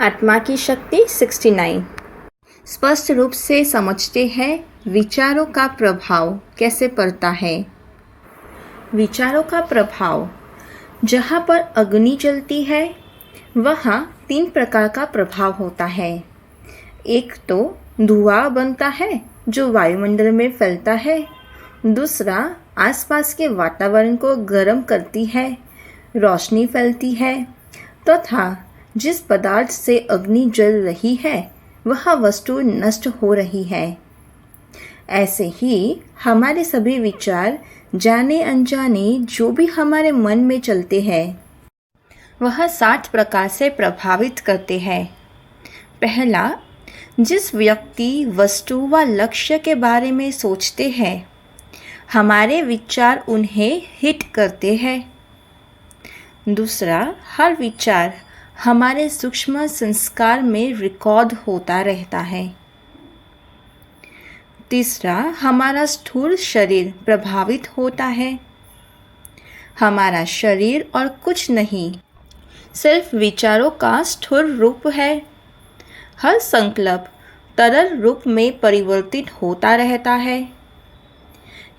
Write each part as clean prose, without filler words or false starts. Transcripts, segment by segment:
आत्मा की शक्ति 69। स्पष्ट रूप से समझते हैं विचारों का प्रभाव कैसे पड़ता है। विचारों का प्रभाव, जहाँ पर अग्नि जलती है वहाँ 3 प्रकार का प्रभाव होता है। एक तो धुआं बनता है जो वायुमंडल में फैलता है। दूसरा, आसपास के वातावरण को गर्म करती है, रोशनी फैलती है तथा जिस पदार्थ से अग्नि जल रही है वह वस्तु नष्ट हो रही है। ऐसे ही हमारे सभी विचार जाने अनजाने जो भी हमारे मन में चलते हैं वह 7 प्रकार से प्रभावित करते हैं। पहला, जिस व्यक्ति, वस्तु व लक्ष्य के बारे में सोचते हैं हमारे विचार उन्हें हिट करते हैं। दूसरा, हर विचार हमारे सूक्ष्म संस्कार में रिकॉर्ड होता रहता है। तीसरा, हमारा स्थूल शरीर प्रभावित होता है। हमारा शरीर और कुछ नहीं, सिर्फ विचारों का स्थूल रूप है। हर संकल्प तरल रूप में परिवर्तित होता रहता है।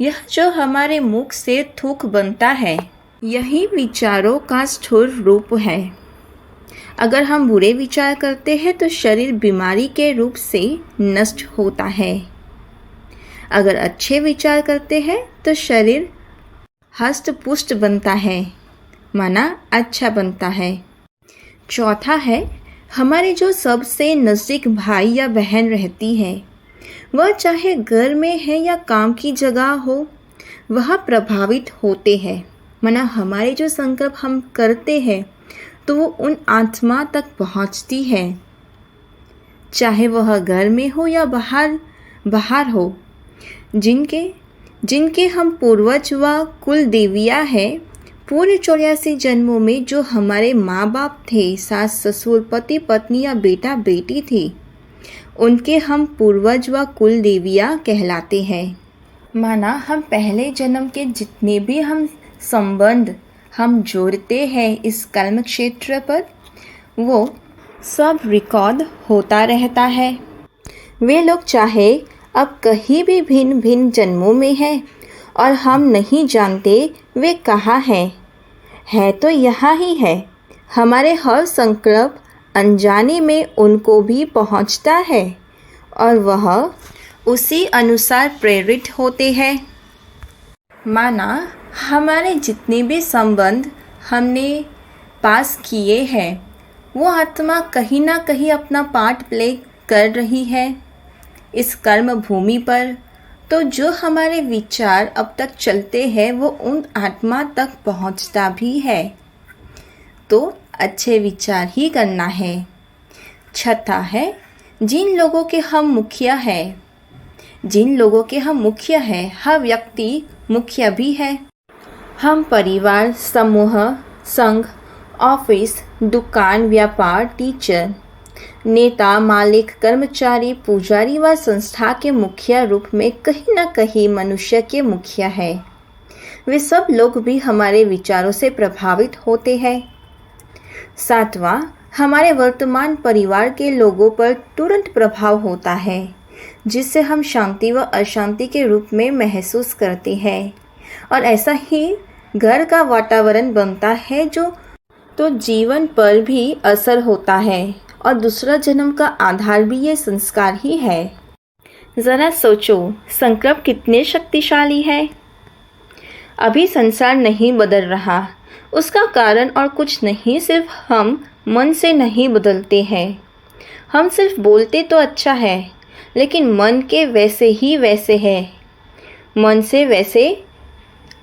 यह जो हमारे मुख से थूक बनता है यही विचारों का स्थूल रूप है। अगर हम बुरे विचार करते हैं तो शरीर बीमारी के रूप से नष्ट होता है। अगर अच्छे विचार करते हैं तो शरीर हष्ट-पुष्ट बनता है, माना अच्छा बनता है। चौथा है, हमारे जो सबसे नज़दीक भाई या बहन रहती है वह चाहे घर में है या काम की जगह हो वह प्रभावित होते हैं। माना हमारे जो संकल्प हम करते हैं तो वो उन आत्मा तक पहुंचती है, चाहे वह घर में हो या बाहर हो। जिनके हम पूर्वज व कुल देवियाँ हैं, पूरे 84 जन्मों में जो हमारे माँ बाप थे, सास ससुर, पति पत्नी या बेटा बेटी थी, उनके हम पूर्वज व कुल देवियाँ कहलाते हैं। माना हम पहले जन्म के जितने भी हम संबंध हम जोड़ते हैं इस कर्म क्षेत्र पर वो सब रिकॉर्ड होता रहता है। वे लोग चाहे अब कहीं भी भिन्न भिन्न जन्मों में हैं और हम नहीं जानते वे कहाँ हैं, है तो यहाँ ही है। हमारे हर संकल्प अनजाने में उनको भी पहुँचता है और वह उसी अनुसार प्रेरित होते हैं। माना हमारे जितने भी संबंध हमने पास किए हैं वो आत्मा कहीं ना कहीं अपना पार्ट प्ले कर रही है इस कर्म भूमि पर। तो जो हमारे विचार अब तक चलते हैं वो उन आत्मा तक पहुंचता भी है। तो अच्छे विचार ही करना है। छठा है, जिन लोगों के हम मुखिया हैं हर व्यक्ति मुखिया भी है। हम परिवार, समूह, संघ, ऑफिस, दुकान, व्यापार, टीचर, नेता, मालिक, कर्मचारी, पुजारी व संस्था के मुखिया रूप में कहीं न कहीं मनुष्य के मुखिया है। वे सब लोग भी हमारे विचारों से प्रभावित होते हैं। सातवां, हमारे वर्तमान परिवार के लोगों पर तुरंत प्रभाव होता है जिससे हम शांति व अशांति के रूप में महसूस करते हैं और ऐसा ही घर का वातावरण बनता है जो तो जीवन पर भी असर होता है और दूसरा जन्म का आधार भी ये संस्कार ही है। ज़रा सोचो संकल्प कितने शक्तिशाली है। अभी संसार नहीं बदल रहा, उसका कारण और कुछ नहीं, सिर्फ हम मन से नहीं बदलते हैं। हम सिर्फ बोलते तो अच्छा है लेकिन मन के वैसे ही वैसे है, मन से वैसे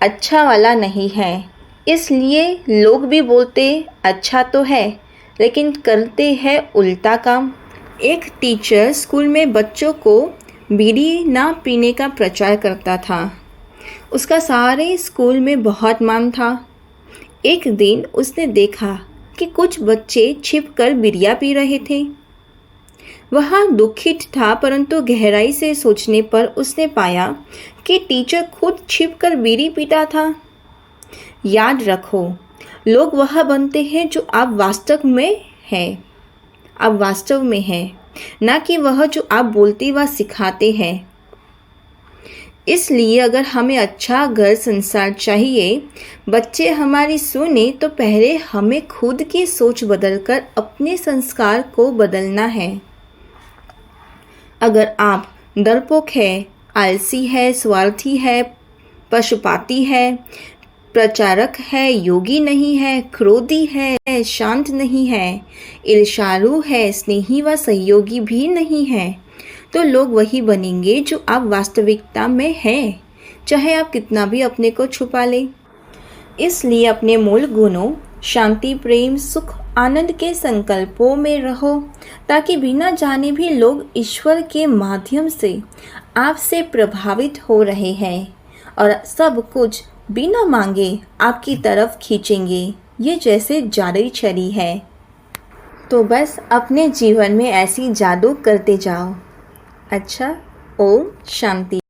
अच्छा वाला नहीं है। इसलिए लोग भी बोलते अच्छा तो है लेकिन करते हैं उल्टा काम। एक टीचर स्कूल में बच्चों को बीड़ी ना पीने का प्रचार करता था। उसका सारे स्कूल में बहुत मान था। एक दिन उसने देखा कि कुछ बच्चे छिपकर बीड़ियाँ पी रहे थे। वह दुखित था, परंतु गहराई से सोचने पर उसने पाया कि टीचर खुद छिपकर बीड़ी पीता था। याद रखो, लोग वह बनते हैं जो आप वास्तव में हैं। आप वास्तव में हैं, ना कि वह जो आप बोलते व सिखाते हैं। इसलिए अगर हमें अच्छा घर संसार चाहिए, बच्चे हमारी सुने, तो पहले हमें खुद की सोच बदलकर अपने संस्कार को बदलना है। अगर आप डरपोक है, आलसी है, स्वार्थी है, पक्षपाती है, प्रचारक है, योगी नहीं है, क्रोधी है, शांत नहीं है, ईर्ष्यालु है, स्नेही व सहयोगी भी नहीं है, तो लोग वही बनेंगे जो आप वास्तविकता में हैं, चाहे आप कितना भी अपने को छुपा लें। इसलिए अपने मूल गुणों शांति, प्रेम, सुख, आनंद के संकल्पों में रहो, ताकि बिना जाने भी लोग ईश्वर के माध्यम से आपसे प्रभावित हो रहे हैं और सब कुछ बिना मांगे आपकी तरफ खींचेंगे। ये जैसे जादुई छड़ी है। तो बस अपने जीवन में ऐसी जादू करते जाओ। अच्छा, ओम शांति।